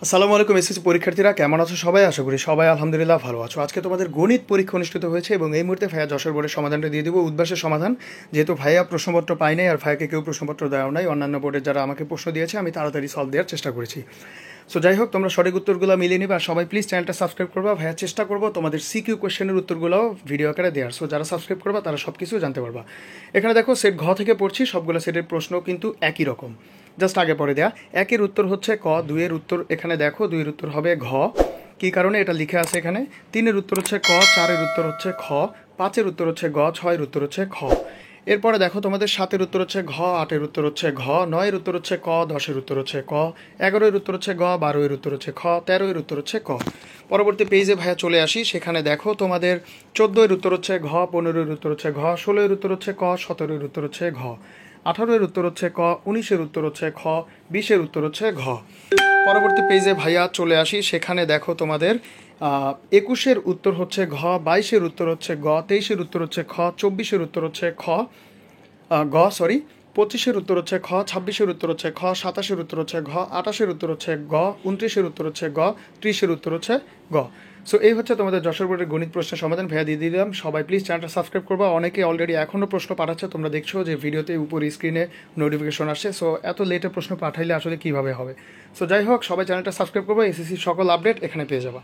আসসালামু আলাইকুম এসএসসি পরীক্ষার্থীরা, কেমন আছো সবাই? আশা করি সবাই আলহামদুলিল্লাহ ভালো আছো। আজকে তোমাদের গণিত পরীক্ষা অনুষ্ঠিত হয়েছে এবং এই মুহূর্তে ভাইয়া যশোর বোর্ডের সমাধানটা দিয়ে দেবো, উদ্ভাসের সমাধান। যেহেতু ভাইয়া প্রশ্নপত্র পাই নাই আর ভাইয়াকে কেউ প্রশ্নপত্র দেওয়া নাই, অন্যান্য বোর্ডের যারা আমাকে প্রশ্ন দিয়েছে আমি তাড়াতাড়ি সলভ দেওয়ার চেষ্টা করেছি। সো যাই হোক, তোমরা সঠিক উত্তরগুলো মিলিয়ে নিবে আর সবাই প্লিজ চ্যানেলটা সাবস্ক্রাইব করবা। ভাইয়া চেষ্টা করবো তোমাদের সিকিউ কোয়েশ্চেনের উত্তরগুলোও ভিডিও আকারে দেওয়ার। সো যারা সাবস্ক্রাইব করবা তারা সব কিছু জানতে পারবা। এখানে দেখো সেট ঘ থেকে পড়ছি, সবগুলো সেটের প্রশ্ন কিন্তু একই রকম, জাস্ট আগে পরে দেয়া। একের উত্তর হচ্ছে ক, দুইয়ের উত্তর এখানে দেখো, দুইয়ের উত্তর হবে ঘ, কী কারণে এটা লিখে আছে এখানে। তিনের উত্তর হচ্ছে ক, চারের উত্তর হচ্ছে খ, পাঁচের উত্তর হচ্ছে গ, ছয়ের উত্তর হচ্ছে খ। এরপরে দেখো তোমাদের সাতের উত্তর হচ্ছে ঘ, আটের উত্তর হচ্ছে ঘ, নয়ের উত্তর হচ্ছে ক, দশের উত্তর হচ্ছে ক, এগারোয়ের উত্তর হচ্ছে গ, বারোয়ের উত্তর হচ্ছে খ, তেরোয়ের উত্তর হচ্ছে ক। পরবর্তী পেজে ভাইয়া চলে আসি, সেখানে দেখো তোমাদের চোদ্দোয়ের উত্তর হচ্ছে ঘ, পনেরোয়ের উত্তর হচ্ছে ঘ, ষোলোয়ের উত্তর হচ্ছে ক, সতেরোয়ের উত্তর হচ্ছে ঘ, আঠারোয়ের উত্তর হচ্ছে ক, উনিশের উত্তর হচ্ছে খ, বিশের উত্তর হচ্ছে ঘ। পরবর্তী পেজে ভাইয়া চলে আসি, সেখানে দেখো তোমাদের একুশের উত্তর হচ্ছে ঘ, বাইশের উত্তর হচ্ছে গ, তেইশের উত্তর হচ্ছে খ, চব্বিশের উত্তর হচ্ছে পঁচিশের উত্তর হচ্ছে খ, ছাব্বিশের উত্তর হচ্ছে খ, সাতাশের উত্তর হচ্ছে ঘ, আঠাশের উত্তর হচ্ছে গ, 29-এর উত্তর হচ্ছে গ, 30-এর উত্তর হচ্ছে গ। সো এই হচ্ছে তোমাদের যশোর বোর্ডের গণিত প্রশ্নের সমাধান ভাইয়া দিয়ে দিলাম। সবাই প্লিজ চ্যানেলটা সাবস্ক্রাইব করবা। অনেকে অলরেডি এখনও প্রশ্ন পাঠাচ্ছে, তোমরা দেখছো যে ভিডিওতে উপরে স্ক্রিনে নোটিফিকেশন আসছে। সো এত লেটে প্রশ্ন পাঠাইলে আসলে কীভাবে হবে? সো যাই হোক, সবাই চ্যানেলটা সাবস্ক্রাইব করবো, এসএসসির সকল আপডেট এখানে পেয়ে যাবা।